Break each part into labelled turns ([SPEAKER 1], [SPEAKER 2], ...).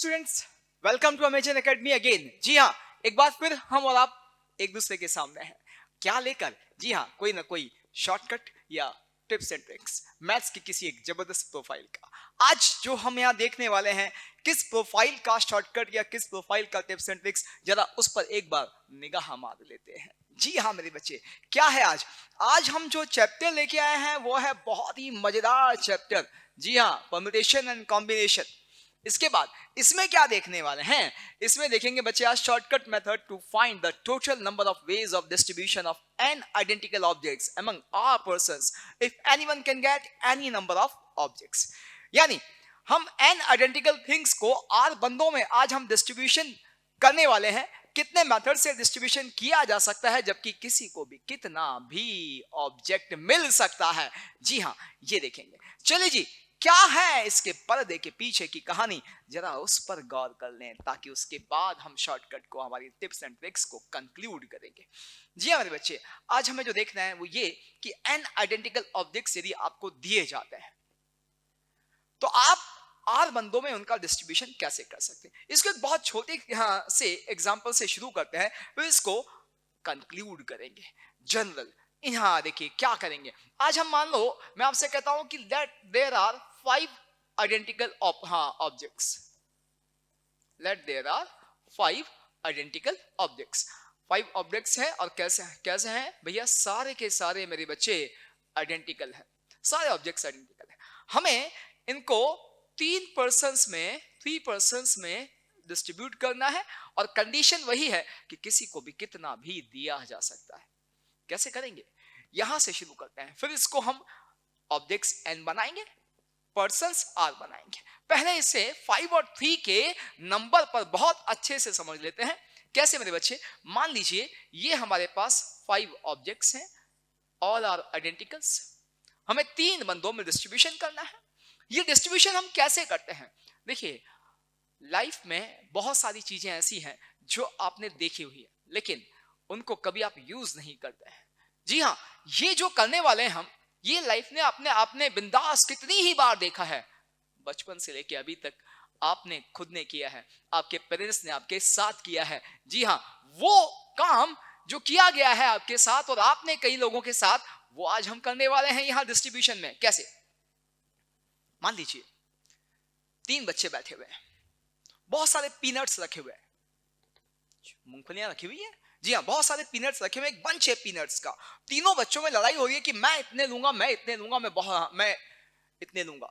[SPEAKER 1] Students, welcome to Amazon academy again. जी हाँ, एक बार फिर हम और आप एक दूसरे के सामने हैं। क्या लेकर? जी हाँ, कोई ना कोई शॉर्टकट या टिप्स एंड ट्रिक्स मैथ्स की किसी एक जबरदस्त प्रोफाइल का। आज जो हम यहाँ देखने वाले हैं, किस प्रोफाइल का शॉर्टकट या किस प्रोफाइल का टिप्स एंड ट्रिक्स, जरा उस पर एक बार निगाह मार लेते हैं। जी हाँ मेरे बच्चे, क्या है आज? आज हम जो चैप्टर लेके आए हैं वो है बहुत ही मजेदार चैप्टर। जी हाँ, परम्यूटेशन एंड कॉम्बिनेशन। इसके बाद इसमें क्या देखने वाले हैं? इसमें देखेंगे बच्चे आज shortcut method to find the total number of ways of distribution of N identical objects among R persons if anyone can get any number of objects. यानी हम एन आइडेंटिकल थिंग्स को आर बंदों में आज हम डिस्ट्रीब्यूशन करने वाले हैं। कितने मेथड से डिस्ट्रीब्यूशन किया जा सकता है, जबकि किसी को भी कितना भी ऑब्जेक्ट मिल सकता है। जी हाँ, ये देखेंगे। चलिए जी, क्या है इसके पर्दे के पीछे की कहानी, जरा उस पर गौर कर लें, ताकि उसके बाद हम शॉर्टकट को, हमारी टिप्स एंड ट्रिक्स को कंक्लूड करेंगे। जी हाँ मेरे बच्चे, आज हमें जो देखना है वो ये कि एन आइडेंटिकल ऑब्जेक्ट्स यदि आपको दिए जाते हैं तो आप आर बंदों में उनका डिस्ट्रीब्यूशन कैसे कर सकते हैं। इसको एक बहुत छोटे यहाँ से एग्जांपल से शुरू करते हैं, फिर इसको कंक्लूड करेंगे। जनरल यहाँ देखिए क्या करेंगे। आज हम मान लो मैं आपसे कहता हूं कि let there are 5 identical objects. Let there are 5 identical objects. 5 objects हैं और कैसे कैसे हैं भैया? सारे के सारे मेरे बच्चे आइडेंटिकल हैं। सारे ऑब्जेक्ट्स आइडेंटिकल हैं। हमें इनको 3 पर्सन्स में डिस्ट्रीब्यूट करना है और कंडीशन वही है कि किसी को भी कितना भी दिया जा सकता है। कैसे करेंगे? यहां से शुरू करते हैं, फिर इसको हम ऑब्जेक्ट्स n बनाएंगे, पर्सन्स r बनाएंगे। पहले इसे 5 और 3 के नंबर पर बहुत अच्छे से समझ लेते हैं। कैसे मेरे बच्चे? मान लीजिए ये हमारे पास 5 ऑब्जेक्ट्स हैं, ऑल आर आइडेंटिकल्स। हमें 3 बंदों में डिस्ट्रीब्यूशन करना है। ये डिस्ट्रीब्यूशन हम कैसे करते हैं? देखिए, लाइफ में बहुत सारी चीजें ऐसी हैं जो आपने देखी हुई है, लेकिन उनको कभी आप यूज नहीं करते हैं। जी हाँ, ये जो करने वाले हैं हम, ये लाइफ ने आपने बिंदास कितनी ही बार देखा है। बचपन से लेके अभी तक आपने खुद ने किया है, आपके पेरेंट्स ने आपके साथ किया है। जी हाँ, वो काम जो किया गया है आपके साथ और आपने कई लोगों के साथ, वो आज हम करने वाले हैं यहां डिस्ट्रीब्यूशन में। कैसे? मान लीजिए 3 बच्चे बैठे हुए हैं, बहुत सारे पीनट्स रखे हुए हैं, मूंगफलियां रखी हुई है। जी हाँ, बहुत सारे पीनट्स रखे हुए, एक बंच है पीनट्स का। तीनों बच्चों में लड़ाई हो रही है कि मैं इतने लूंगा, मैं इतने लूंगा, मैं इतने लूंगा।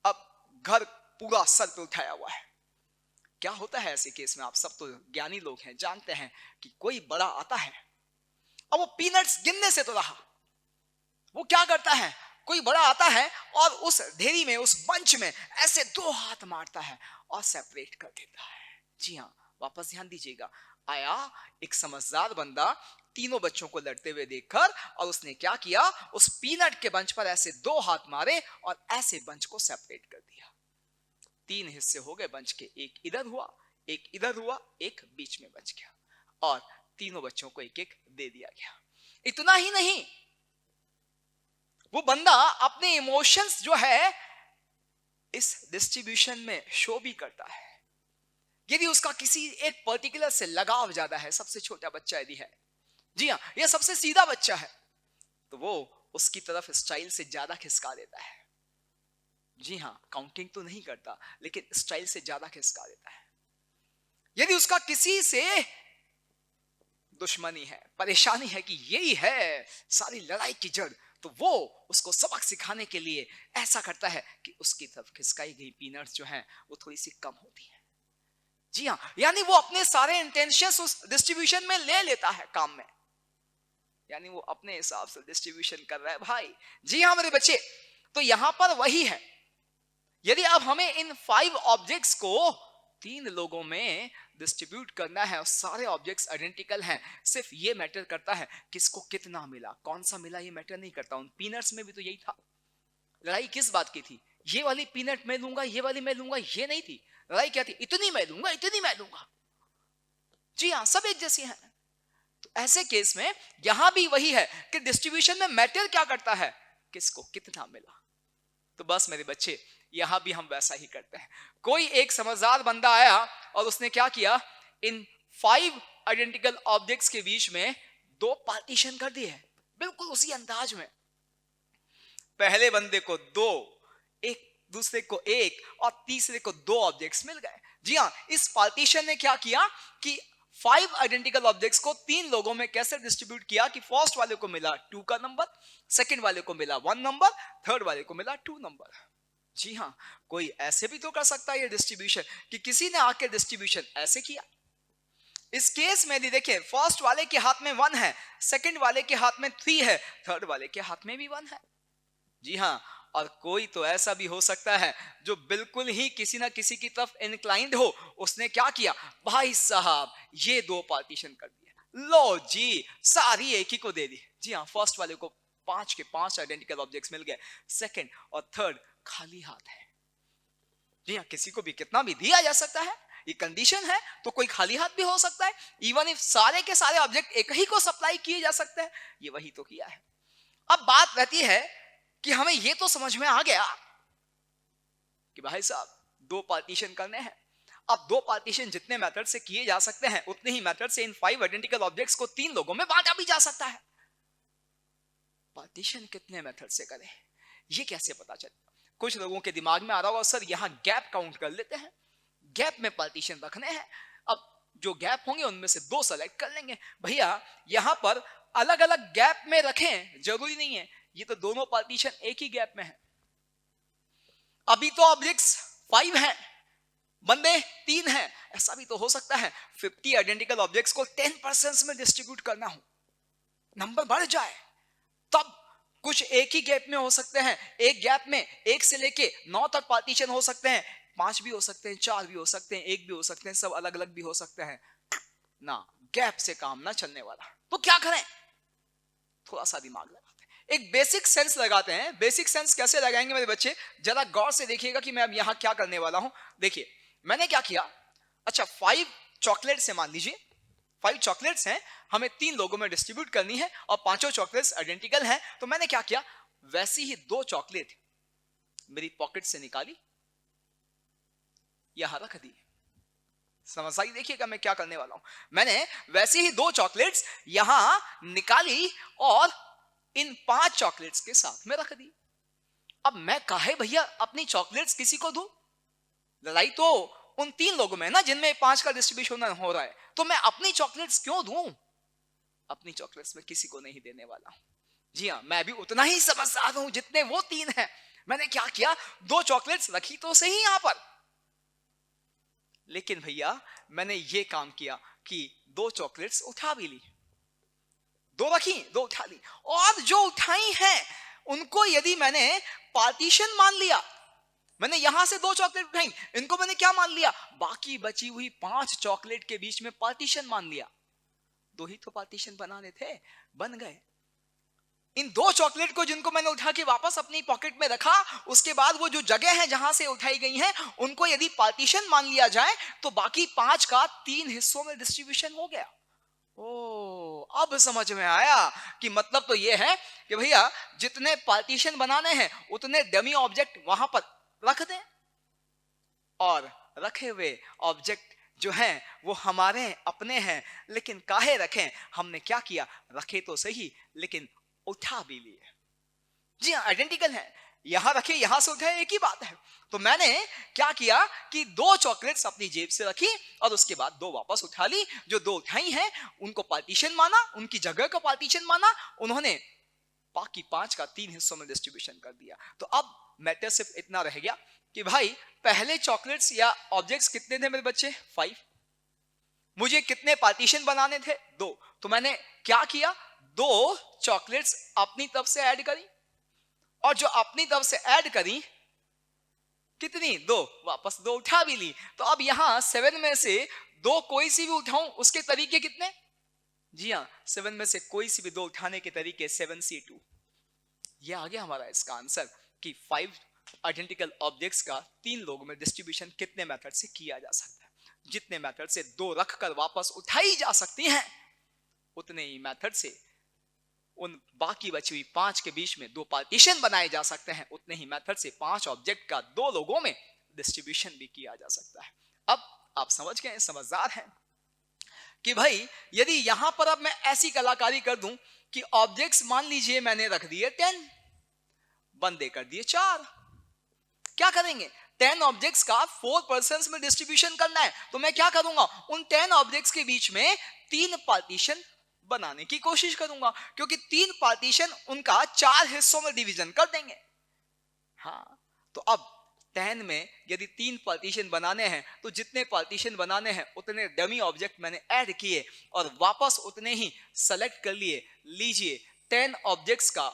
[SPEAKER 1] अब घर पूरा सर पे उठाया हुआ है। क्या होता है ऐसे केस में? आप सब तो ज्ञानी लोग हैं, जानते हैं कि कोई बड़ा आता है, अब वो पीनट्स गिनने से तो रहा, वो क्या करता है? कोई बड़ा आता है और उस ढेरी में, उस बंच में ऐसे 2 हाथ मारता है और सेपरेट कर देता है। जी हाँ, वापस ध्यान दीजिएगा। आया एक समझदार बंदा तीनों बच्चों को लड़ते हुए देखकर, और उसने क्या किया? उस पीनट के बंच पर ऐसे 2 हाथ मारे और ऐसे बंच को सेपरेट कर दिया। 3 हिस्से हो गए बंच के, एक इधर हुआ, एक इधर हुआ, एक बीच में बच गया, और तीनों बच्चों को एक एक दे दिया गया। इतना ही नहीं, वो बंदा अपने इमोशंस जो है इस डिस्ट्रीब्यूशन में शो भी करता है। यदि उसका किसी एक पर्टिकुलर से लगाव ज्यादा है, सबसे छोटा बच्चा यदि है, जी हाँ, यह सबसे सीधा बच्चा है, तो वो उसकी तरफ स्टाइल से ज्यादा खिसका देता है। जी हाँ, काउंटिंग तो नहीं करता, लेकिन स्टाइल से ज्यादा खिसका देता है। यदि उसका किसी से दुश्मनी है, परेशानी है कि यही है सारी लड़ाई की जड़, तो वो उसको सबक सिखाने के लिए ऐसा करता है कि उसकी तरफ खिसकाई गई पीनट्स जो हैं वो थोड़ी सी कम होती है। जी हाँ, यानी वो अपने सारे इंटेंशंस उस डिस्ट्रीब्यूशन में ले लेता है काम में, यानी वो अपने हिसाब से डिस्ट्रीब्यूशन कर रहा है भाई। जी हाँ मेरे बच्चे, तो यहां पर वही है। यदि अब हमें इन 5 ऑब्जेक्ट्स को 3 लोगों में डिस्ट्रीब्यूट करना है और सारे ऑब्जेक्ट्स आइडेंटिकल हैं, सिर्फ ये मैटर करता है किसको कितना मिला, कौन सा मिला ये मैटर नहीं करता। उन पीनट्स में भी तो यही था। लड़ाई किस बात की थी? ये वाली पीनट मैं लूंगा, ये वाली मैं लूंगा, ये नहीं थी। लड़ाई क्या थी? इतनी मैं लूंगा, इतनी मैं लूंगा। जी हाँ, सब एक जैसी हैं। तो ऐसे केस में यहां भी वही है कि डिस्ट्रीब्यूशन में मैटर क्या करता है? किसको कितना मिला। तो बस मेरे बच्चे यहां भी हम वैसा ही करते हैं। कोई एक समझदार बंदा आया और उसने क्या किया, इन 5 आइडेंटिकल ऑब्जेक्ट्स के बीच में 2 पार्टीशन कर दिए, बिल्कुल उसी अंदाज में। पहले बंदे को 2, एक दूसरे को 1 और तीसरे को 2 ऑब्जेक्ट्स मिल गए। जी हाँ, इस पार्टीशन ने क्या किया कि 5 आइडेंटिकल ऑब्जेक्ट्स को 3 लोगों में कैसे डिस्ट्रीब्यूट किया कि फर्स्ट वाले को मिला 2 का नंबर, सेकंड वाले को मिला 1 नंबर, थर्ड वाले को मिला 2 नंबर। जी हाँ, कोई ऐसे भी तो कर सकता है ये डिस्ट्रीब्यूशन कि किसी ने आके डिस्ट्रीब्यूशन ऐसे किया। इस केस में भी देखिए, फर्स्ट वाले के हाथ में 1 है, सेकंड वाले के हाथ में 3 है, थर्ड वाले के हाथ में भी 1 है। जी हाँ, और कोई तो ऐसा भी हो सकता है जो बिल्कुल ही किसी ना किसी की तरफ इंक्लाइंड हो, उसने क्या किया, भाई साहब ये 2 पार्टीशन कर दिए, लो जी सारी एक ही को दे दी। जी हाँ, फर्स्ट वाले को 5 के 5 आइडेंटिकल ऑब्जेक्ट्स मिल गए, सेकंड और थर्ड खाली हाथ है। जी हाँ, किसी को भी कितना भी दिया जा सकता है, ये कंडीशन है, तो कोई खाली हाथ भी हो सकता है। इवन इफ सारे के सारे ऑब्जेक्ट एक ही को सप्लाई किए जा सकते हैं, ये वही तो किया है। अब बात रहती है कि हमें ये तो समझ में आ गया कि भाई साहब 2 पार्टीशन करने हैं। अब 2 पार्टीशन जितने मेथड से किए जा सकते हैं, उतने ही मेथड से इन 5 आइडेंटिकल ऑब्जेक्ट्स को 3 लोगों में बांटा भी जा सकता है। पार्टीशन कितने मेथड से करें, ये कैसे पता चले? कुछ लोगों के दिमाग में आ रहा होगा, सर यहां गैप काउंट कर लेते हैं, गैप में पार्टीशन रखने हैं, अब जो गैप होंगे उनमें से 2 सेलेक्ट कर लेंगे। भैया यहां पर अलग अलग गैप में रखें जरूरी नहीं है, ये तो दोनों पार्टीशन एक ही गैप में है। अभी तो ऑब्जेक्ट्स 5 हैं, बंदे 3 हैं, ऐसा भी तो हो सकता है 50 आइडेंटिकल ऑब्जेक्ट्स को 10% में डिस्ट्रीब्यूट करना हो, नंबर बढ़ जाए, तब कुछ एक ही गैप में हो सकते हैं, एक गैप में 1 से लेके 9 तक पार्टीशन हो सकते हैं, 5 भी हो सकते हैं, 4 भी हो सकते हैं, 1 भी हो सकते हैं, सब अलग अलग भी हो सकते हैं ना। गैप से काम ना चलने वाला, तो क्या करें, थोड़ा सा दिमाग लगाते हैं, एक बेसिक सेंस लगाते हैं। बेसिक सेंस कैसे लगाएंगे मेरे बच्चे, जरा गौर से देखिएगा कि मैं अब यहां क्या करने वाला हूं। देखिए मैंने क्या किया, अच्छा 5 चॉकलेट से, मान लीजिए 5 चॉकलेट्स हैं, हमें 3 लोगों में डिस्ट्रीब्यूट करनी है और पांचों चॉकलेट्स आइडेंटिकल हैं, तो मैंने क्या किया, वैसी ही 2 चॉकलेट मेरी पॉकेट से निकाली, यहां रख दी। समझ आई, देखिएगा मैं क्या करने वाला हूं। मैंने वैसी ही 2 चॉकलेट्स यहां निकाली और इन 5 चॉकलेट्स के साथ में रख दी। अब मैं काहे भैया अपनी चॉकलेट्स किसी को दूं, लड़ाई तो उन 3 लोगों में ना जिनमें 5 का डिस्ट्रीब्यूशन हो रहा है, तो मैं अपनी चॉकलेट्स क्यों दूं, अपनी चॉकलेट्स में किसी को नहीं देने वाला हूं। जी हां, मैं भी उतना ही समझदार हूं जितने वो 3 हैं। मैंने क्या किया, 2 चॉकलेट्स रखी तो सही यहां पर, लेकिन भैया मैंने ये काम किया कि 2 चॉकलेट्स उठा भी ली, 2 रखी 2 उठा ली, और जो उठाई हैं उनको यदि मैंने पार्टीशन मान लिया, मैंने यहां से 2 चॉकलेट उठाई, इनको मैंने क्या मान लिया, बाकी बची हुई 5 चॉकलेट के बीच में पार्टीशन मान लिया। 2 ही तो पार्टीशन बनाने थे, बन गए। इन 2 चॉकलेट को जिनको मैंने उठा के वापस अपनी पॉकेट में रखा, उसके बाद वो जो जगह है जहां से उठाई गई हैं उनको यदि पार्टीशन मान लिया जाए, तो बाकी 5 का 3 हिस्सों में डिस्ट्रीब्यूशन हो गया। ओ, अब समझ में आया कि मतलब तो ये है कि भैया जितने पार्टीशन बनाने हैं उतने डमी ऑब्जेक्ट वहां पर रख दें, और रखे हुए ऑब्जेक्ट जो हैं वो हमारे अपने हैं, लेकिन काहे रखें, हमने क्या किया, रखे तो सही लेकिन उठा भी लिए। जी हाँ, आइडेंटिकल है, यहां रखे यहां से उठाए, एक ही बात है। तो मैंने क्या किया कि 2 चॉकलेट्स अपनी जेब से रखी और उसके बाद 2 वापस उठा ली। जो 2 उठाई हैं उनको पार्टीशन माना, उनकी जगह का पार्टीशन माना, उन्होंने बाकी 5 का 3 हिस्सों में डिस्ट्रीब्यूशन कर दिया। तो अब मैटर सिर्फ इतना रह गया कि भाई पहले चॉकलेट्स या ऑब्जेक्ट्स कितने थे मेरे बच्चे, 5, मुझे कितने पार्टीशन बनाने थे, 2, तो मैंने क्या किया, 2 चॉकलेट्स अपनी तरफ से ऐड करी, और जो अपनी तरफ से ऐड करी कितनी, 2, वापस 2 उठा भी ली। तो अब यहां 7 में से 2 कोई सी भी उठाऊं, उसके तरीके कितने, जी हां 7 में से कोई सी भी 2 उठाने के तरीके 7C2। ये आ गया हमारा इसका आंसर कि 5 आइडेंटिकल ऑब्जेक्ट्स का 3 लोगों में डिस्ट्रीब्यूशन कितने मेथड से किया जा सकता है। जितने मेथड से 2 रखकर वापस उठाई जा सकती हैं, उतने ही मेथड से उन बाकी बची हुई 5 के बीच में 2 पार्टीशन बनाए जा सकते हैं, उतने ही मेथड से 5 ऑब्जेक्ट का 2 लोगों में डिस्ट्रीब्यूशन भी किया जा सकता है। अब आप समझ गए, समझदार हैं कि भाई यदि यहां पर अब मैं ऐसी कलाकारी कर दूं कि ऑब्जेक्ट्स मान लीजिए मैंने रख दिए 10, बंदे कर दिए 4, क्या करेंगे? 10 ऑब्जेक्ट्स का 4 पर्सन्स में डिस्ट्रीब्यूशन करना है, तो मैं क्या करूंगा? उन 10 ऑब्जेक्ट्स के बीच में 3 पार्टीशन बनाने की कोशिश करूंगा, क्योंकि 3 पार्टीशन उनका 4 हिस्सों में डिवीजन कर देंगे। हाँ, तो अब 10 में यदि 3 पार्टीशन बनाने हैं तो जितने पार्टीशन बनाने हैं उतने डमी ऑब्जेक्ट मैंने ऐड किए और वापस उतने ही सेलेक्ट कर लिए। लीजिए 10 ऑब्जेक्ट्स का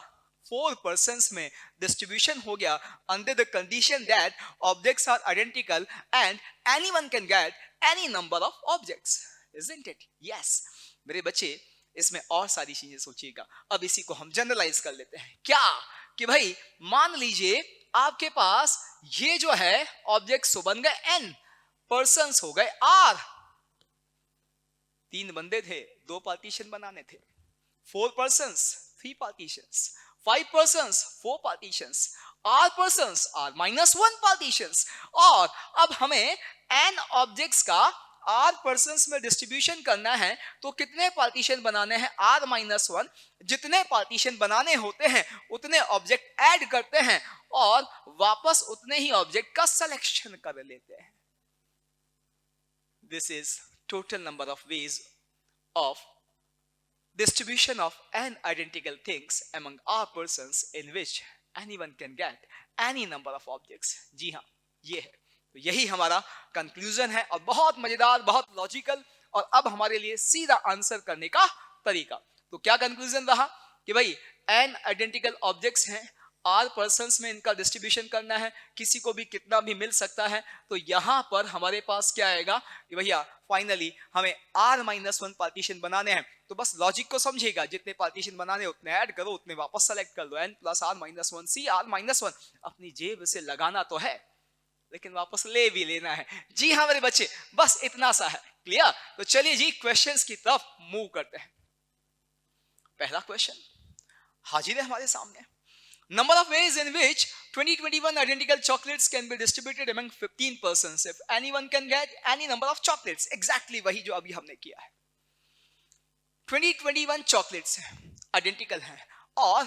[SPEAKER 1] 4 पर्सन्स में डिस्ट्रीब्यूशन हो गया under the condition that objects are identical and anyone can get any number of objects, isn't it? Yes मेरे बच्चे, इसमें और सारी चीजें सोचिएगा। अब इसी को हम जनरलाइज कर लेते हैं। क्या कि भाई मान लीजिए आपके पास ये जो है ऑब्जेक्ट्स बन गए n, पर्सन्स हो गए r, 3 बंदे थे 2 पार्टीशन बनाने थे, 4 persons 3 partitions, 5 persons 4 partitions, r persons r-1 partitions. और अब हमें n ऑब्जेक्ट्स का r पर्सन्स में डिस्ट्रीब्यूशन करना है, तो कितने पार्टीशन बनाने हैं? r-1। जितने पार्टीशन बनाने होते हैं उतने ऑब्जेक्ट ऐड करते हैं और वापस उतने ही ऑब्जेक्ट का सिलेक्शन कर लेते हैं। This is total number of ways of distribution of n identical things among r persons in which anyone can get any number of objects। जी हाँ, ये है, तो यही हमारा कंक्लूजन है और बहुत मजेदार, बहुत लॉजिकल, और अब हमारे लिए सीधा आंसर करने का तरीका। तो क्या कंक्लूजन रहा कि भाई n आइडेंटिकल ऑब्जेक्ट्स हैं, r पर्सन्स में इनका डिस्ट्रीब्यूशन करना है, किसी को भी कितना भी मिल सकता है। तो यहां पर हमारे पास क्या आएगा कि भैया फाइनली हमें r-1 पार्टीशन बनाने हैं। तो बस लॉजिक को समझिएगा, जितने पार्टीशन बनाने उतने ऐड करो, उतने वापस सेलेक्ट कर लो। n + r-1 c r-1 अपनी जेब से लगाना तो है लेकिन वापस ले भी लेना है। जी हाँ मेरे बच्चे, बस इतना सा है। क्लियर? तो चलिए जी क्वेश्चंस की तरफ मूव करते हैं। पहला क्वेश्चन हाजिर है हमारे सामने। Number of ways in which 2021 identical chocolates can be distributed among 15 persons if anyone can get any number of chocolates। Exactly वही जो अभी हमने किया है। 2021 chocolates हैं, आइडेंटिकल हैं और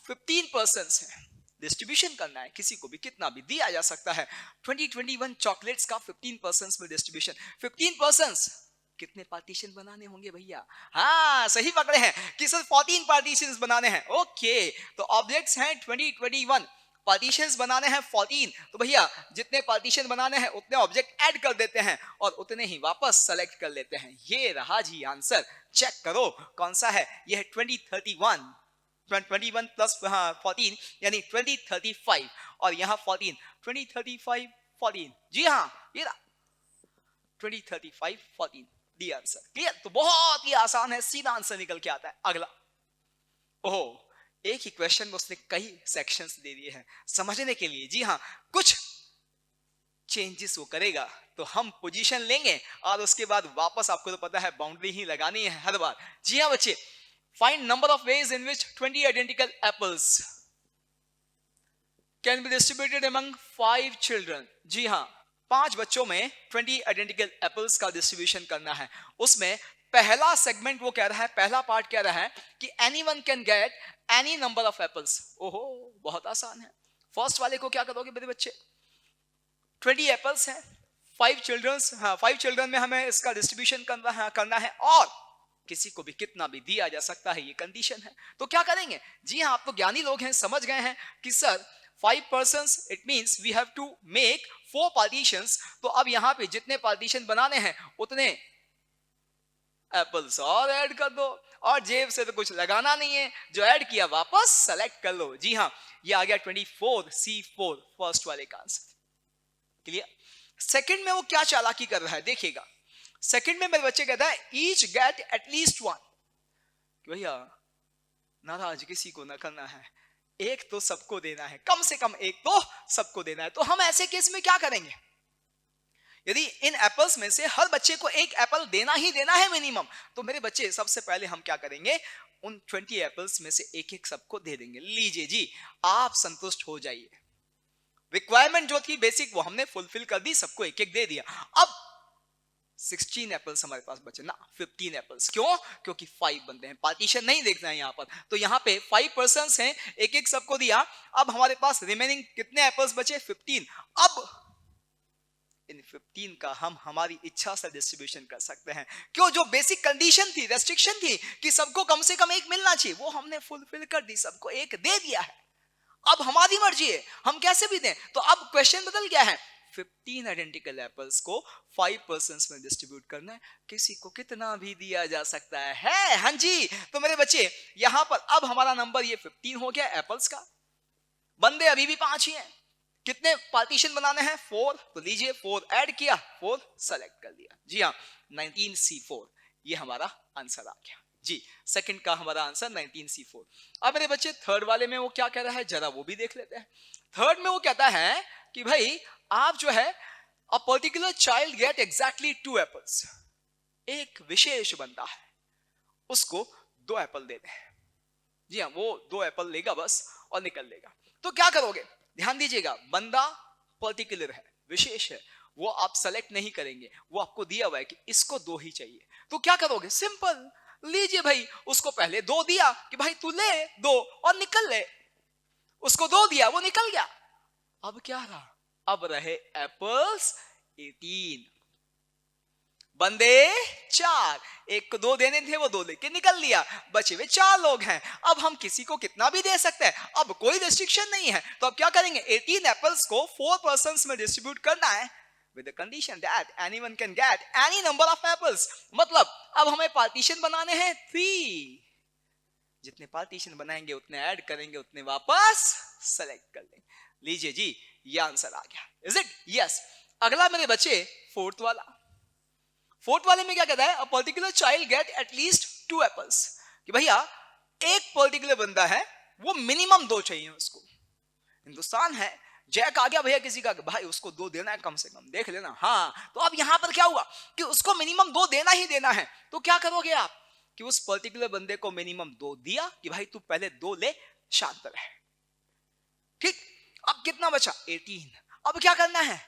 [SPEAKER 1] 15 persons हैं, डिस्ट्रीब्यूशन करना है, किसी को भी कितना भी दिया जा सकता है। 2021 चॉकलेट्स का 15 पर्सन्स में डिस्ट्रीब्यूशन। 15 पर्सन्स कितने पार्टीशन बनाने होंगे भैया? हाँ सही पकड़े हैं कि सर 14 पार्टीशंस बनाने हैं। ओके, तो ऑब्जेक्ट्स हैं 2021, पार्टीशंस बनाने हैं 14, तो भैया जितने पार्टीशन बनाने हैं उतने ऑब्जेक्ट ऐड कर देते हैं और उतने ही वापस सेलेक्ट कर लेते हैं। ये रहा जी आंसर। चेक करो कौन सा है, ये है 2031 + 14 यानी 2035 और यहाँ 14 2035 14। जी हाँ ये 2035 14 दी आंसर। क्लियर? तो बहुत ही आसान है, सीधा आंसर निकल के आता है। अगला, ओह एक ही क्वेश्चन में उसने कई सेक्शंस दे दिए हैं समझने के लिए। जी हाँ, कुछ चेंजेस वो करेगा तो हम पोजीशन लेंगे और उसके बाद वापस आपको तो पता है बाउंड्री ही लगानी है हर बार। जी हाँ बच्चे, find number of ways in which 20 identical apples can be distributed among 5 children। जी हाँ, 5 बच्चों में 20 आइडेंटिकल एप्पल्स का डिस्ट्रीब्यूशन करना है। उसमें पहला सेगमेंट वो कह रहा है, पहला पार्ट कह रहा है कि anyone can get any number of apples. ओहो बहुत आसान है। फर्स्ट वाले को क्या करोगे मेरे बच्चे? 20 एप्पल्स हैं, 5 चिल्ड्रन में हमें इसका डिस्ट्रीब्यूशन करना है और किसी को भी कितना भी दिया जा सकता है, ये कंडीशन है। तो क्या करेंगे? जी हाँ, आप तो ज्ञानी लोग हैं, समझ गए हैं कि sir 5 persons it means we have to make 4 partitions. तो अब यहाँ पे जितने पार्टीशन बनाने हैं उतने एप्पल्स और ऐड कर दो और जेब से तो कुछ लगाना नहीं है, जो ऐड किया वापस सेलेक्ट कर लो। जी हाँ, ये आ गया 24C4 फर्स्ट वाले का आंसर। क्लियर? सेकंड में वो क्या चालाकी कर रहा है देखिएगा। सेकंड में मेरे बच्चे कहता है ईच गेट एटलीस्ट 1। भैया नाराज किसी को ना करना है, एक तो सबको देना है, कम से कम एक तो सबको देना है। तो हम ऐसे केस में क्या करेंगे? यदि इन एप्पल्स में से हर बच्चे को एक एप्पल देना ही देना है मिनिमम, तो मेरे बच्चे सबसे पहले हम क्या करेंगे? उन 20 एप्पल्स में से एक एक सबको दे देंगे। लीजिए जी, आप संतुष्ट हो जाइए। रिक्वायरमेंट जो थी बेसिक वो हमने फुलफिल कर दी, सबको एक एक दे दिया। अब 16 एप्पल्स हमारे पास बचे ना, 15 एप्पल्स। क्यों? क्योंकि 5 बंदे हैं, पार्टीशन नहीं देखना है यहां पर। तो यहां पे 5 पर्संस हैं, एक एक सबको दिया। अब हमारे पास रिमेनिंग कितने एप्पल्स बचे? 15। अब इन 15 का हम हमारी इच्छा से डिस्ट्रीब्यूशन कर सकते हैं। क्यों? जो बेसिक कंडीशन थी, रेस्ट्रिक्शन थी कि सबको कम से कम एक मिलना चाहिए, वो हमने फुलफिल कर दी, सबको एक दे दिया है। अब हमारी मर्जी है, हम कैसे भी दें। तो अब क्वेश्चन बदल गया है, 15 आइडेंटिकल एप्पल्स को 5 पर्संस में डिस्ट्रीब्यूट करना है, किसी को कितना भी दिया जा सकता है। हाँ जी, तो मेरे बच्चे यहां पर अब हमारा नंबर ये 15 हो गया एप्पल्स का। बंदे अभी भी 5 ही हैं। कितने पार्टीशन बनाने हैं? 4। तो लीजिए 4 ऐड किया, 4 सेलेक्ट कर दिया। जी हाँ, 19C4 ये हमारा आंसर आ गया। जी, सेकंड का हमारा आंसर 19C4। अब मेरे बच्चे थर्ड वाले में वो क्या कह रहा है, जरा वो भी देख लेते हैं। थर्ड में वो कहता है कि भाई आप जो है a particular child gate exactly 2 apples. एक विशेष बंदा है, उसको 2 एप्पल दे दें। जी हाँ, वो 2 एप्पल लेगा बस और निकल लेगा। तो क्या करोगे? ध्यान दीजिएगा, बंदा पर्टिकुलर है, विशेष है, वो आप सेलेक्ट नहीं करेंगे, वो आपको दिया हुआ है कि इसको 2 ही चाहिए। तो क्या करोगे? सिंपल, लीजिए भाई, उसको पहले 2 दिया कि भाई तू ले 2 और निकल ले। उसको 2 दिया, वो निकल गया। अब क्या रहा? अब रहे एप्पल्स 18। बंदे 4, एक को 2 देने थे, वो 2 लेके निकल लिया। बचे हुए 4 लोग हैं। अब हम किसी को कितना भी दे सकते हैं, अब कोई रेस्ट्रिक्शन नहीं है। तो अब क्या करेंगे? 18 एप्पल्स को 4 पर्संस में डिस्ट्रीब्यूट करना है with the condition that anyone can get any number of apples। मतलब अब हमें पार्टीशन बनाने हैं 3। जितने पार्टीशन बनाएंगे उतने ऐड करेंगे, उतने वापस सेलेक्ट कर लेंगे। लीजिए जी, ये आंसर आ गया। Is it? यस। अगला मेरे बच्चे फोर्थ वाला। फोर्थ वाले में क्या कहता है? A particular child get at least 2 apples. कि भैया एक पर्टिकुलर बंदा है, वो मिनिमम 2 चाहिए उसको। हिंदुस्तान है, जैक आ गया भैया किसी का, भाई उसको 2 देना है कम से कम, देख लेना। हाँ, तो अब यहां पर क्या हुआ कि उसको मिनिमम 2 देना ही देना है। तो क्या करोगे आप कि उस पर्टिकुलर बंदे को मिनिमम 2 दिया कि भाई तू पहले 2 ले, शांत रहे। ठीक, अब कितना बचा? 18। अब क्या करना है?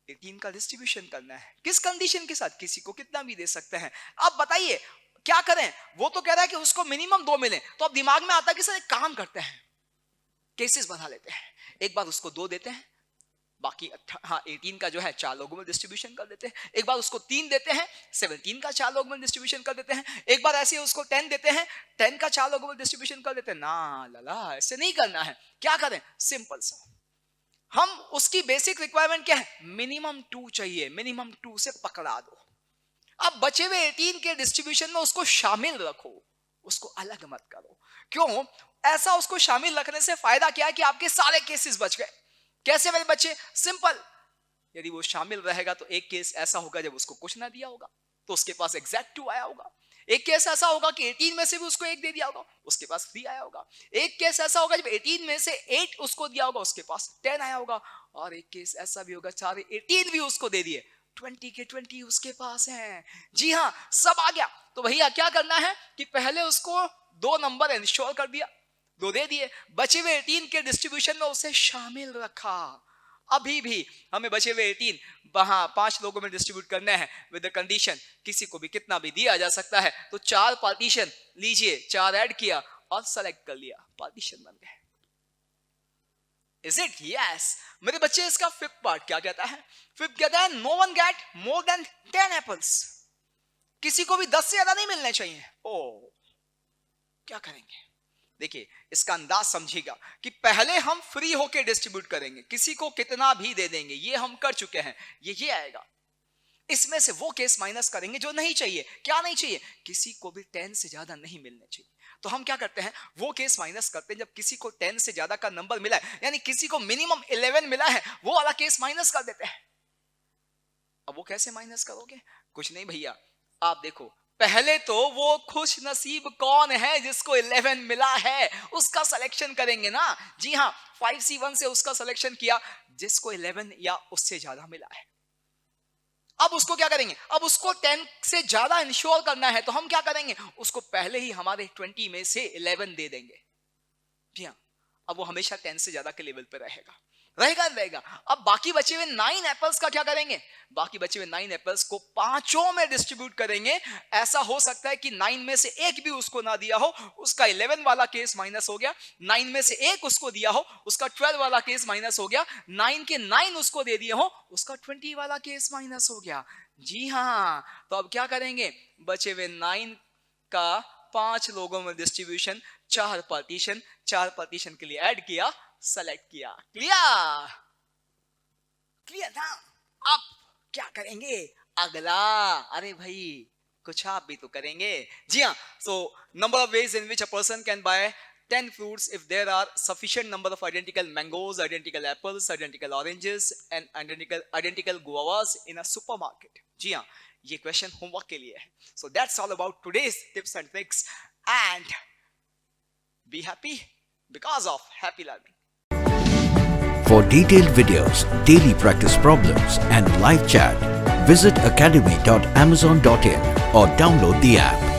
[SPEAKER 1] 18 का डिस्ट्रीब्यूशन करना है। किस कंडीशन के साथ? किसी को कितना भी दे सकते हैं। अब बताइए क्या करें? वो तो कह रहा है कि उसको मिनिमम 2 मिले। तो अब दिमाग में आता है कि सर एक काम करते हैं, केसेस बना लेते हैं। एक बार उसको 2 देते हैं, बाकी 18 का जो है 4 लोगों में डिस्ट्रीब्यूशन कर देते हैं। एक बार उसको 3 देते हैं, 17 का 4 लोगों में डिस्ट्रीब्यूशन कर देते हैं। एक बार ऐसे उसको 10 देते हैं, 10 का 4 लोगों में डिस्ट्रीब्यूशन कर देते हैं। ना लाला, ऐसे नहीं करना है। क्या करें? सिंपल सा, हम उसकी बेसिक रिक्वायरमेंट क्या है? मिनिमम 2 चाहिए, मिनिमम 2 से पकड़ा दो। अब बचे हुए 18 के डिस्ट्रीब्यूशन में उसको शामिल रखो, उसको अलग मत करो। क्यों? ऐसा उसको शामिल रखने से फायदा क्या है कि आपके सारे केसेस बच गए। कैसे मेरे बच्चे? सिंपल, यदि वो शामिल रहेगा तो एक केस ऐसा होगा जब उसको कुछ ना दिया होगा तो उसके पास एग्जैक्ट 2 आया होगा। एक केस ऐसा होगा कि 18 में से भी उसको 1 दे दिया होगा, उसके पास 3 आया होगा। एक केस ऐसा होगा जब 18 में से 8 उसको दिया होगा, उसके पास 10 आया होगा। और एक केस ऐसा भी होगा सारे 18 भी उसको दे दिए, 20 के 20 उसके पास हैं। जी हाँ, सब आ गया। तो भैया क्या करना है कि पहले उसको 2 नंबर इंश्योर कर दिया, 2 दे दिए, बचे हुए 18 के डिस्ट्रीब्यूशन में उसे शामिल रखा। अभी भी हमें बचे हुए 18 वहां 5 लोगों में डिस्ट्रीब्यूट करना है विद द कंडीशन किसी को भी कितना भी दिया जा सकता है। तो 4 पार्टीशन लीजिए, 4 ऐड किया और सेलेक्ट कर लिया, पार्टीशन बन गए। Is it? यस। मेरे बच्चे इसका फिफ्थ पार्ट क्या कहता है? फिफ्थ कहता है no one get more than 10 apples. किसी को भी 10 से ज्यादा नहीं मिलने चाहिए। ओ, क्या करेंगे? देखिए इसका अंदाज समझिएगा कि पहले हम फ्री होके डिस्ट्रीब्यूट करेंगे, किसी को कितना भी दे देंगे, ये हम कर चुके हैं। ये आएगा, इसमें से वो केस माइनस करेंगे जो नहीं चाहिए। क्या नहीं चाहिए? किसी को भी 10 से ज्यादा नहीं मिलने चाहिए। तो हम क्या करते हैं? वो केस माइनस करते हैं जब किसी को 10 से ज्यादा का नंबर मिला है, यानी किसी को मिनिमम 11 मिला है, वो वाला केस माइनस कर देते हैं। अब वो कैसे माइनस करोगे? कुछ नहीं भैया, आप देखो, पहले तो वो खुश नसीब कौन है जिसको 11 मिला है, उसका सिलेक्शन करेंगे ना। जी हाँ, 5C1 से उसका सिलेक्शन किया जिसको 11 या उससे ज्यादा मिला है। अब उसको क्या करेंगे, अब उसको 10 से ज्यादा इंश्योर करना है तो हम क्या करेंगे, उसको पहले ही हमारे 20 में से 11 दे देंगे। जी हाँ, अब वो हमेशा 10 से ज्यादा के लेवल पे रहेगा। अब बाकी बचे हुए 9 एप्पल्स का क्या करेंगे, बाकी बचे हुए 9 एप्पल्स को पांचों में डिस्ट्रीब्यूट करेंगे। ऐसा हो सकता है कि 9 में से एक भी उसको ना दिया हो, उसका 11 वाला केस माइनस हो गया। 9 में से एक उसको दिया हो, उसका 12 वाला केस माइनस हो गया। 9 के 9 उसको दे दिए हो, उसका 20 वाला केस माइनस हो गया। जी हाँ, तो अब क्या करेंगे, बचे हुए 9 का 5 लोगों में डिस्ट्रीब्यूशन, 4 पार्टीशन के लिए ऐड किया, सेलेक्ट किया। क्लियर ना। अब क्या करेंगे अगला, अरे भाई कुछ आप भी तो करेंगे। जी हाँ, so number of ways in which a person can buy 10 fruits if there are sufficient number of identical mangoes, identical apples, identical oranges and identical guavas in a supermarket. जी हाँ, ये क्वेश्चन होमवर्क के लिए है। So that's all about today's tips and tricks, and be happy because of happy learning.
[SPEAKER 2] For detailed videos, daily practice problems and live chat, visit academy.amazon.in or download the app.